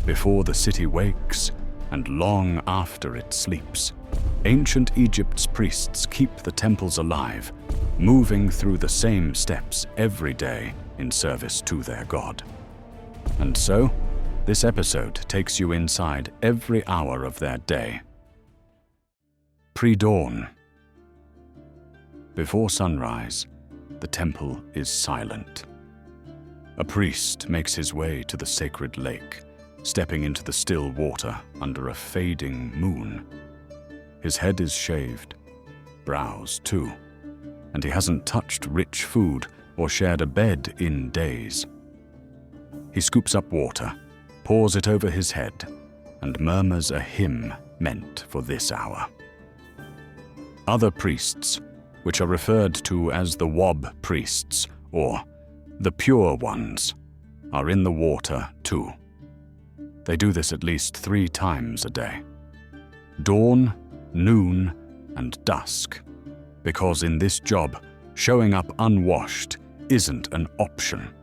Before the city wakes, and long after it sleeps, ancient Egypt's priests keep the temples alive, moving through the same steps every day in service to their god. And so, this episode takes you inside every hour of their day. Pre-dawn. Before sunrise, the temple is silent. A priest makes his way to the sacred lake, stepping into the still water under a fading moon. His head is shaved, brows too, and he hasn't touched rich food or shared a bed in days. He scoops up water, pours it over his head, and murmurs a hymn meant for this hour. Other priests, which are referred to as the Wab priests, or the pure ones, are in the water too. They do this at least 3 times a day: dawn, noon, and dusk, because in this job, showing up unwashed isn't an option.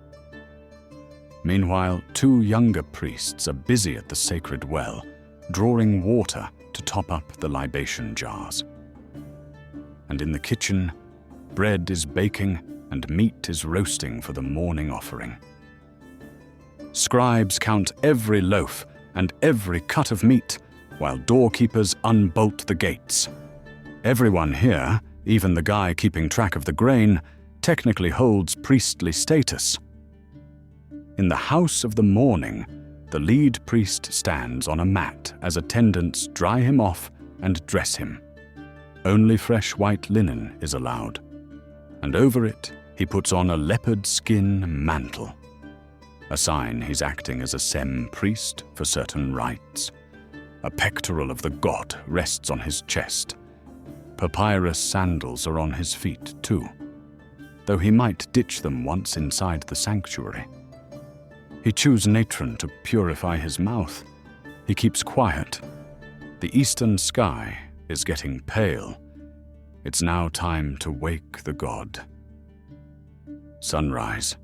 Meanwhile, 2 younger priests are busy at the sacred well, drawing water to top up the libation jars. And in the kitchen, bread is baking and meat is roasting for the morning offering. Scribes count every loaf and every cut of meat, while doorkeepers unbolt the gates. Everyone here, even the guy keeping track of the grain, technically holds priestly status. In the house of the morning, the lead priest stands on a mat as attendants dry him off and dress him. Only fresh white linen is allowed, and over it he puts on a leopard skin mantle, a sign he's acting as a Sem priest for certain rites. A pectoral of the god rests on his chest. Papyrus sandals are on his feet too, though he might ditch them once inside the sanctuary. He chews natron to purify his mouth. He keeps quiet. The eastern sky is getting pale. It's now time to wake the god. Sunrise.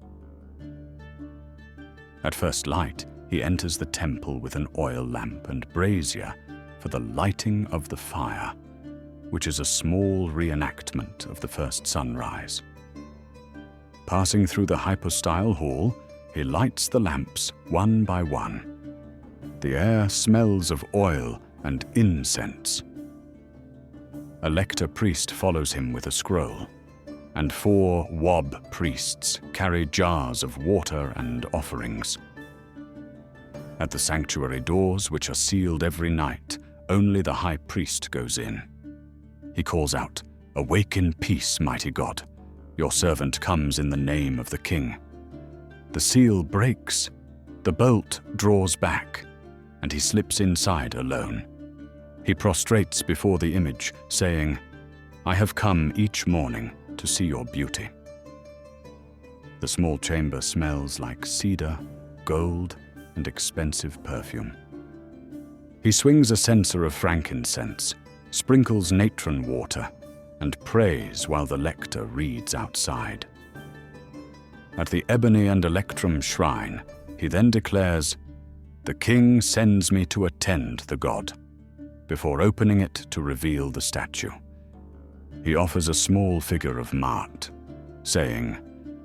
At first light, he enters the temple with an oil lamp and brazier for the lighting of the fire, which is a small reenactment of the first sunrise. Passing through the hypostyle hall, he lights the lamps one by one. The air smells of oil and incense. A lector priest follows him with a scroll, and 4 Wab priests carry jars of water and offerings. At the sanctuary doors, which are sealed every night, only the high priest goes in. He calls out, "Awake in peace, mighty God. Your servant comes in the name of the king." The seal breaks, the bolt draws back, and he slips inside alone. He prostrates before the image, saying, "I have come each morning to see your beauty." The small chamber smells like cedar, gold, and expensive perfume. He swings a censer of frankincense, sprinkles natron water, and prays while the lector reads outside. At the ebony and electrum shrine, he then declares, "The king sends me to attend the god," before opening it to reveal the statue. He offers a small figure of Maat, saying,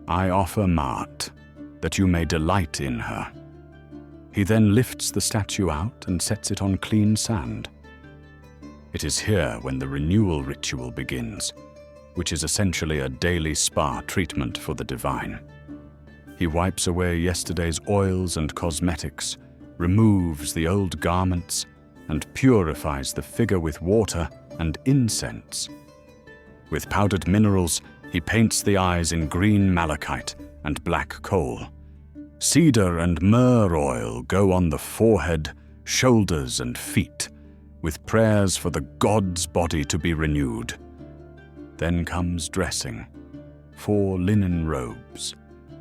"I offer Maat, that you may delight in her." He then lifts the statue out and sets it on clean sand. It is here when the renewal ritual begins, which is essentially a daily spa treatment for the divine. He wipes away yesterday's oils and cosmetics, removes the old garments, and purifies the figure with water and incense. With powdered minerals, he paints the eyes in green malachite and black coal. Cedar and myrrh oil go on the forehead, shoulders, and feet, with prayers for the god's body to be renewed. Then comes dressing. 4 linen robes,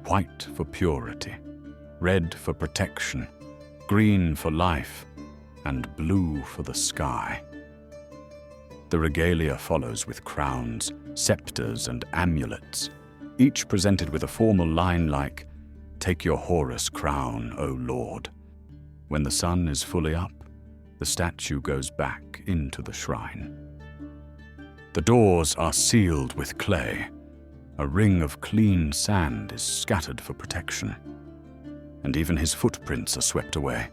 white for purity, red for protection, green for life, and blue for the sky. The regalia follows with crowns, scepters, and amulets, each presented with a formal line like, "Take your Horus crown, O Lord." When the sun is fully up, the statue goes back into the shrine. The doors are sealed with clay. A ring of clean sand is scattered for protection. And even his footprints are swept away.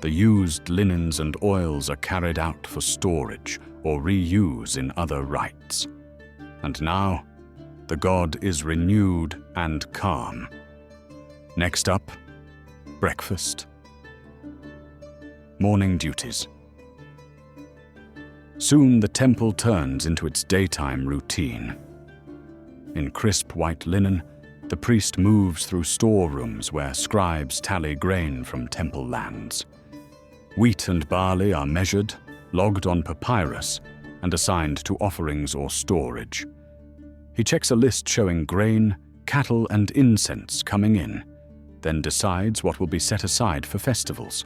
The used linens and oils are carried out for storage or reuse in other rites. And now, the god is renewed and calm. Next up, breakfast. Morning duties. Soon the temple turns into its daytime routine. In crisp white linen, the priest moves through storerooms where scribes tally grain from temple lands. Wheat and barley are measured, logged on papyrus, and assigned to offerings or storage. He checks a list showing grain, cattle, and incense coming in, then decides what will be set aside for festivals.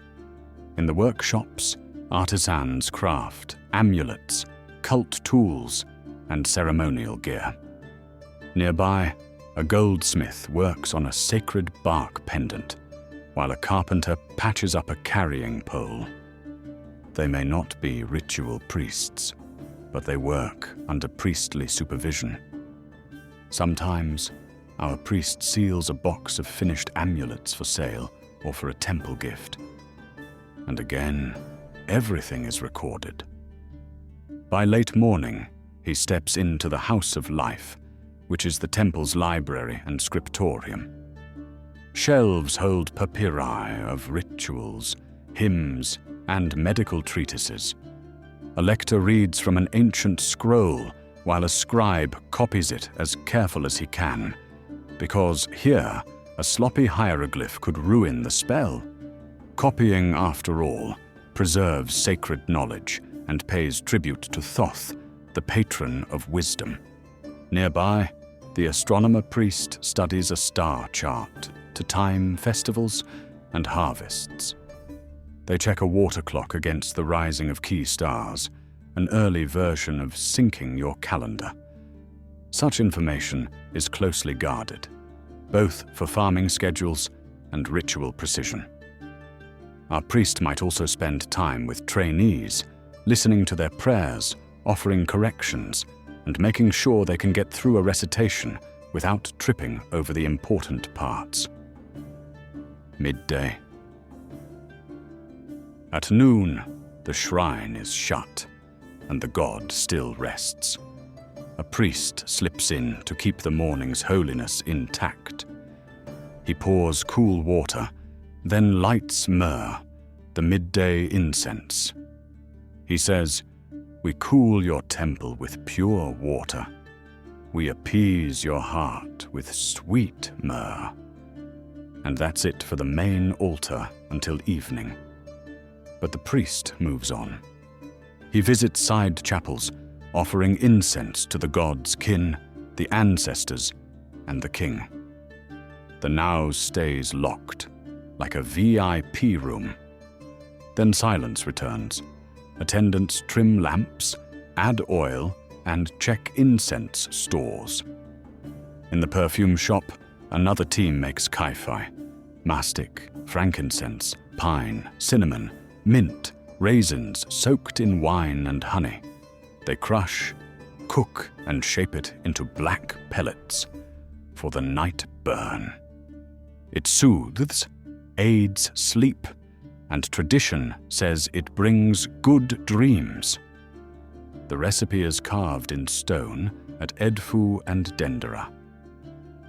In the workshops, artisans craft amulets, cult tools, and ceremonial gear. Nearby, a goldsmith works on a sacred bark pendant, while a carpenter patches up a carrying pole. They may not be ritual priests, but they work under priestly supervision. Sometimes, our priest seals a box of finished amulets for sale or for a temple gift. And again, everything is recorded. By late morning, he steps into the House of Life, which is the temple's library and scriptorium. Shelves hold papyri of rituals, hymns, and medical treatises. A lector reads from an ancient scroll, while a scribe copies it as careful as he can, because here, a sloppy hieroglyph could ruin the spell. Copying, after all, preserves sacred knowledge and pays tribute to Thoth, the patron of wisdom. Nearby, the astronomer priest studies a star chart to time festivals and harvests. They check a water clock against the rising of key stars, an early version of syncing your calendar. Such information is closely guarded, both for farming schedules and ritual precision. Our priest might also spend time with trainees, listening to their prayers, offering corrections, and making sure they can get through a recitation without tripping over the important parts. Midday. At noon, the shrine is shut, and the god still rests. A priest slips in to keep the morning's holiness intact. He pours cool water, then lights myrrh, the midday incense. He says, "We cool your temple with pure water. We appease your heart with sweet myrrh." And that's it for the main altar until evening. But the priest moves on. He visits side chapels, offering incense to the god's kin, the ancestors, and the king. The naos stays locked, like a VIP room. Then silence returns. Attendants trim lamps, add oil, and check incense stores. In the perfume shop, another team makes kai-fi, mastic, frankincense, pine, cinnamon, mint, raisins soaked in wine and honey. They crush, cook, and shape it into black pellets for the night burn. It soothes, aids sleep, and tradition says it brings good dreams. The recipe is carved in stone at Edfu and Dendera.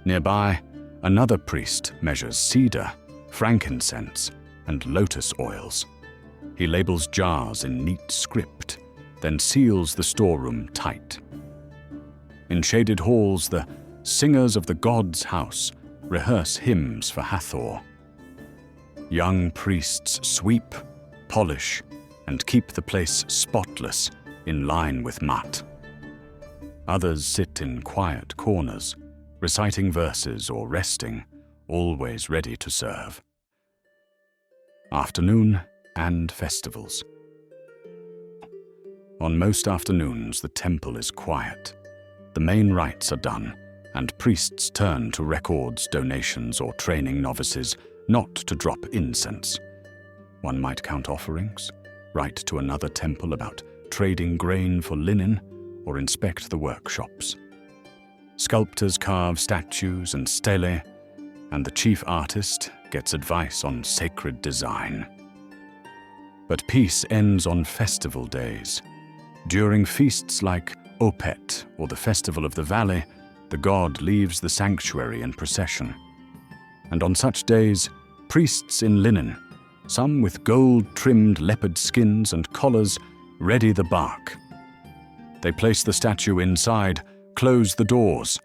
Nearby, another priest measures cedar, frankincense, and lotus oils. He labels jars in neat script, then seals the storeroom tight. In shaded halls, the singers of the god's house rehearse hymns for Hathor. Young priests sweep, polish, and keep the place spotless in line with Mat. Others sit in quiet corners, reciting verses or resting, always ready to serve. Afternoon and festivals. On most afternoons, the temple is quiet. The main rites are done, and priests turn to records, donations, or training novices not to drop incense. One might count offerings, write to another temple about trading grain for linen, or inspect the workshops. Sculptors carve statues and stelae, and the chief artist gets advice on sacred design. But peace ends on festival days. During feasts like Opet, or the Festival of the Valley, the god leaves the sanctuary in procession. And on such days, priests in linen, some with gold-trimmed leopard skins and collars, ready the bark. They place the statue inside, close the doors,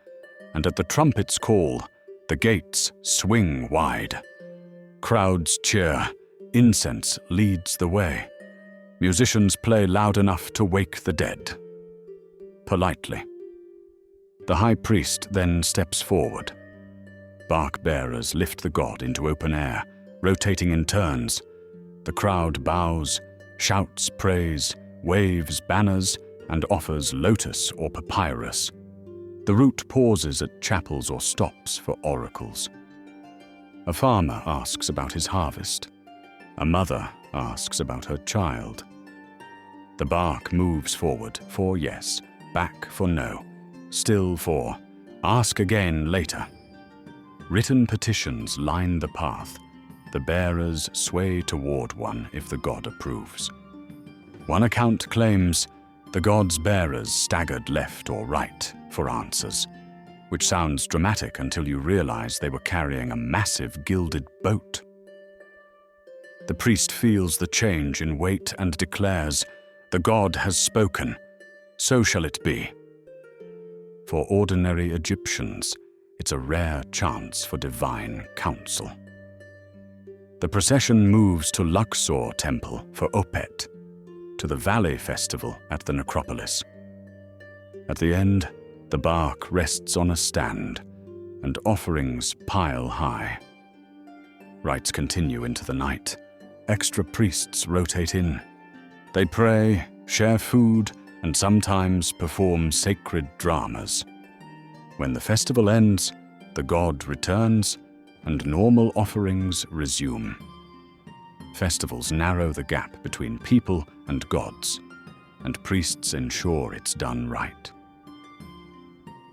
and at the trumpet's call, the gates swing wide. Crowds cheer, incense leads the way. Musicians play loud enough to wake the dead. Politely. The high priest then steps forward. Bark bearers lift the god into open air, rotating in turns. The crowd bows, shouts praise, waves banners, and offers lotus or papyrus. The route pauses at chapels or stops for oracles. A farmer asks about his harvest. A mother asks about her child. The bark moves forward for yes, back for no, still for ask again later. Written petitions line the path. The bearers sway toward one if the god approves. One account claims the god's bearers staggered left or right for answers, which sounds dramatic until you realize they were carrying a massive gilded boat. The priest feels the change in weight and declares, "The god has spoken, so shall it be." For ordinary Egyptians, it's a rare chance for divine counsel. The procession moves to Luxor Temple for Opet, to the Valley Festival at the necropolis. At the end, the bark rests on a stand, and offerings pile high. Rites continue into the night. Extra priests rotate in. They pray, share food, and sometimes perform sacred dramas. When the festival ends, the god returns, and normal offerings resume. Festivals narrow the gap between people and gods, and priests ensure it's done right.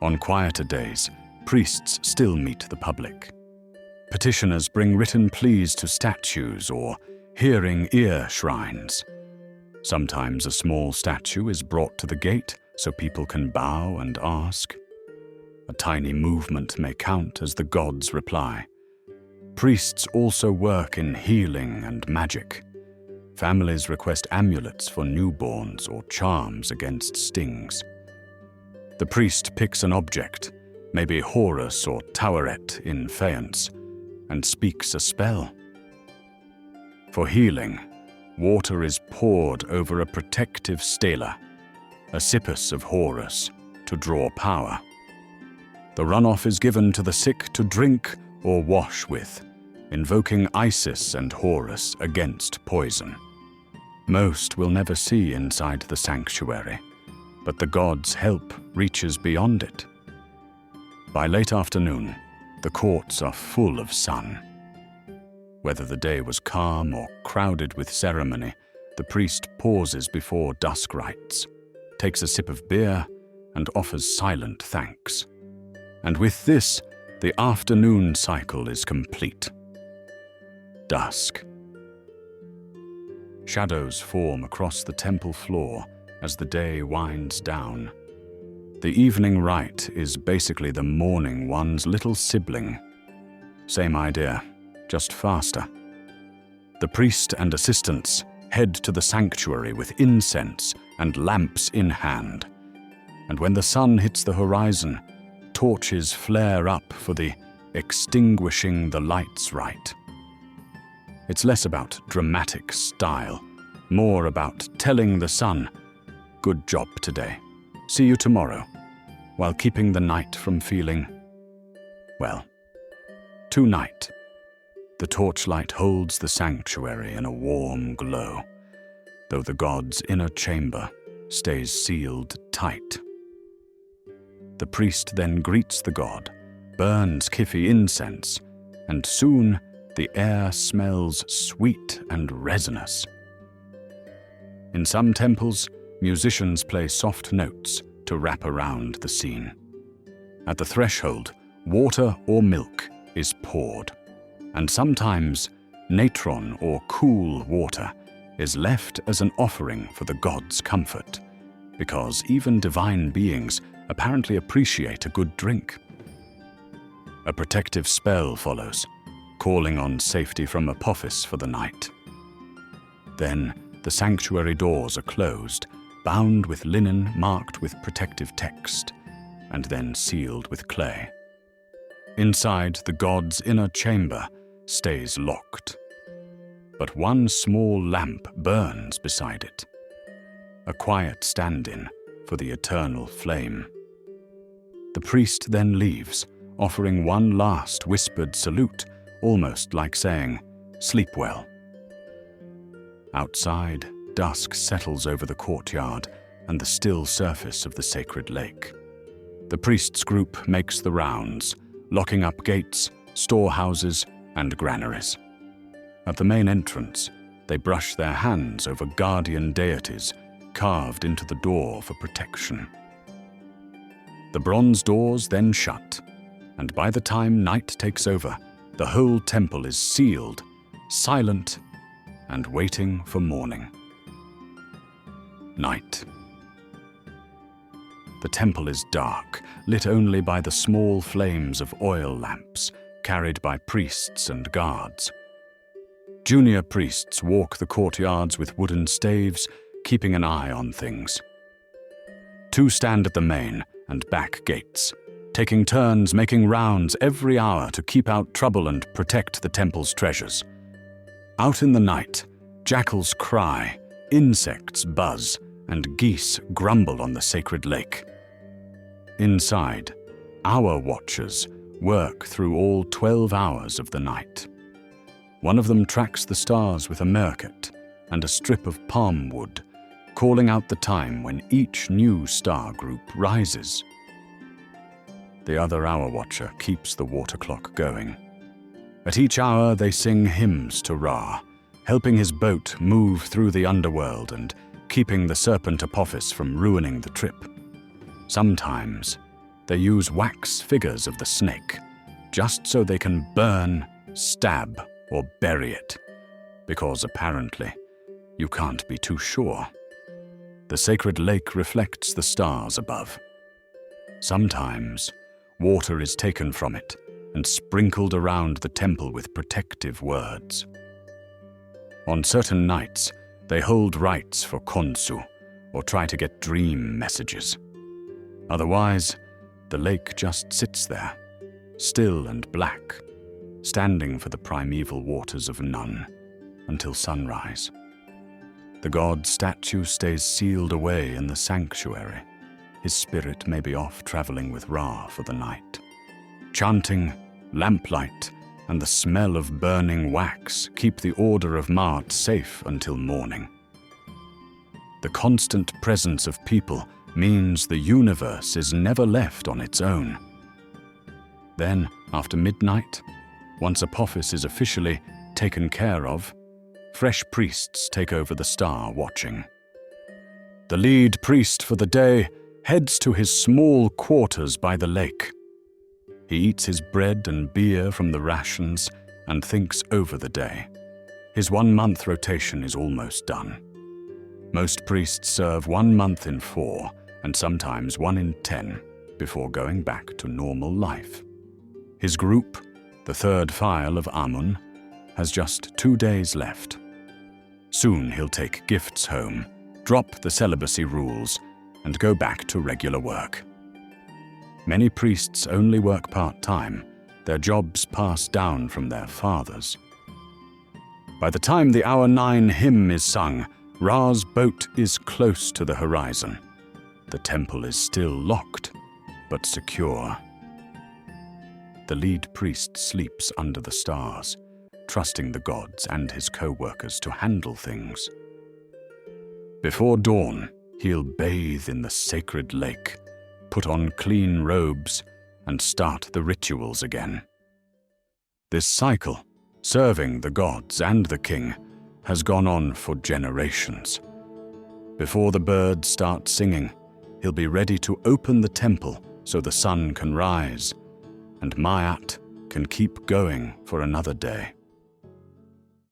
On quieter days, priests still meet the public. Petitioners bring written pleas to statues or hearing ear shrines. Sometimes a small statue is brought to the gate so people can bow and ask. A tiny movement may count as the gods reply. Priests also work in healing and magic. Families request amulets for newborns or charms against stings. The priest picks an object, maybe Horus or Taweret in faience, and speaks a spell. For healing, water is poured over a protective stela, a sippus of Horus, to draw power. The runoff is given to the sick to drink or wash with, invoking Isis and Horus against poison. Most will never see inside the sanctuary, but the god's help reaches beyond it. By late afternoon, the courts are full of sun. Whether the day was calm or crowded with ceremony, the priest pauses before dusk rites, takes a sip of beer, and offers silent thanks. And with this, the afternoon cycle is complete. Dusk. Shadows form across the temple floor as the day winds down. The evening rite is basically the morning one's little sibling. Same idea, just faster. The priest and assistants head to the sanctuary with incense and lamps in hand. And when the sun hits the horizon, torches flare up for the extinguishing the lights rite. It's less about dramatic style, more about telling the sun, "Good job today. See you tomorrow," while keeping the night from feeling, well, too night. The torchlight holds the sanctuary in a warm glow, though the god's inner chamber stays sealed tight. The priest then greets the god, burns Kifi incense, and soon the air smells sweet and resinous. In some temples, musicians play soft notes to wrap around the scene. At the threshold, water or milk is poured, and sometimes natron or cool water is left as an offering for the gods' comfort, because even divine beings apparently appreciate a good drink. A protective spell follows, calling on safety from Apophis for the night. Then the sanctuary doors are closed, bound with linen marked with protective text, and then sealed with clay. Inside, the god's inner chamber stays locked. But one small lamp burns beside it, a quiet stand-in for the eternal flame. The priest then leaves, offering one last whispered salute, almost like saying, "Sleep well." Outside, dusk settles over the courtyard and the still surface of the sacred lake. The priest's group makes the rounds, locking up gates, storehouses, and granaries. At the main entrance, they brush their hands over guardian deities carved into the door for protection. The bronze doors then shut, and by the time night takes over, the whole temple is sealed, silent, and waiting for morning. Night. The temple is dark, lit only by the small flames of oil lamps carried by priests and guards. Junior priests walk the courtyards with wooden staves, keeping an eye on things. Two stand at the main and back gates, taking turns making rounds every hour to keep out trouble and protect the temple's treasures. Out in the night, jackals cry, insects buzz, and geese grumble on the sacred lake. Inside, our watchers work through all 12 hours of the night. One of them tracks the stars with a meerkat and a strip of palm wood, calling out the time when each new star group rises. The other hour watcher keeps the water clock going. At each hour they sing hymns to Ra, helping his boat move through the underworld and keeping the serpent Apophis from ruining the trip. Sometimes they use wax figures of the snake, just so they can burn, stab, or bury it, because apparently you can't be too sure. The sacred lake reflects the stars above. Sometimes water is taken from it and sprinkled around the temple with protective words. On certain nights, they hold rites for konsu, or try to get dream messages. Otherwise, the lake just sits there, still and black, standing for the primeval waters of none, until sunrise. The god's statue stays sealed away in the sanctuary. His spirit may be off traveling with Ra for the night. Chanting, lamplight, and the smell of burning wax keep the Order of Mart safe until morning. The constant presence of people means the universe is never left on its own. Then, after midnight, once Apophis is officially taken care of, fresh priests take over the star watching. The lead priest for the day heads to his small quarters by the lake. He eats his bread and beer from the rations and thinks over the day. His 1-month rotation is almost done. Most priests serve 1 month in 4 and sometimes 1 in 10 before going back to normal life. His group, the third file of Amun, has just 2 days left. Soon he'll take gifts home, drop the celibacy rules, and go back to regular work. Many priests only work part-time, their jobs passed down from their fathers. By the time the hour 9 hymn is sung, Ra's boat is close to the horizon. The temple is still locked, but secure. The lead priest sleeps under the stars, trusting the gods and his co-workers to handle things. Before dawn, he'll bathe in the sacred lake, put on clean robes, and start the rituals again. This cycle, serving the gods and the king, has gone on for generations. Before the birds start singing, he'll be ready to open the temple so the sun can rise, and Mayat can keep going for another day.